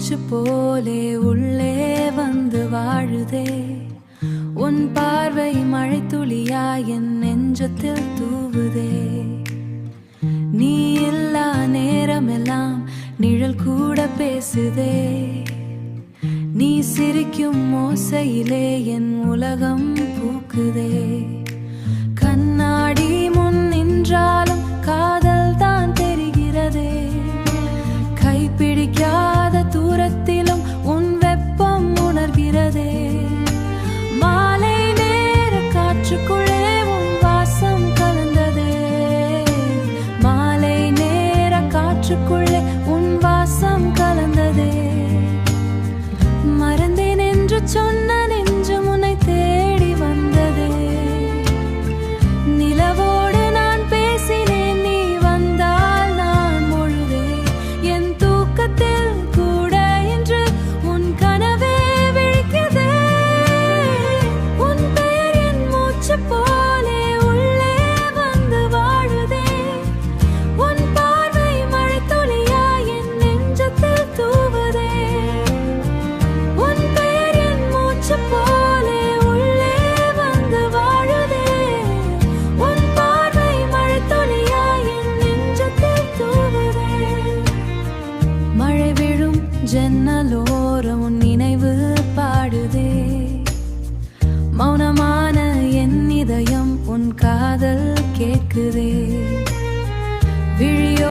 மூச்சு போலே உள்ளே வந்து வாழுதே. உன் பார்வை மழை துளியா என் நெஞ்சத்தில் தூவுதே. நீ இல்லா நேரமெல்லாம் நிழல் கூட பேசுதே. நீ சிரிக்கும் ஓசையிலே என் உலகம் பூக்குதே. கண்ணாடி முன் நின்றாலும் காதல் தான் தெரிகிறதே. கைப்பிடிக்காத தூரத்திலும் உன் வெப்பம் உணர்கிறதே. மாலை நேர காற்றுக்குள்ளே உன் வாசம் கலந்ததே. மாலை நேர காற்றுக்குள்ளே உன் வாசம் கலந்ததே. மறந்தேன் என்று சொன்ன நெஞ்சு உன்னை தேடி வந்ததே. நிலவோடு நான் பேசினேன், நீ வந்தால் நான் முழுதே. என் தூக்கத்தில் கூட என்று உன் கனவே விழிக்குதே. உன் பெயர் என் மூச்சு போலே உள்ளே வந்து வாழுதே. உன் பார்வை மழை துளியா என் நெஞ்சத்தில் தூவுதே. உன் பெயர் என் மூச்சு போலே உள்ளே வந்து வாழுதே. உன் பார்வை மழை துளியா என் நெஞ்சத்தில் தூவுதே. மழை விழும் ஜன்னலோரம் உன் நினைவு பாடுதே. மௌனமான என் இதயம் உன் காதல் கேட்குதே.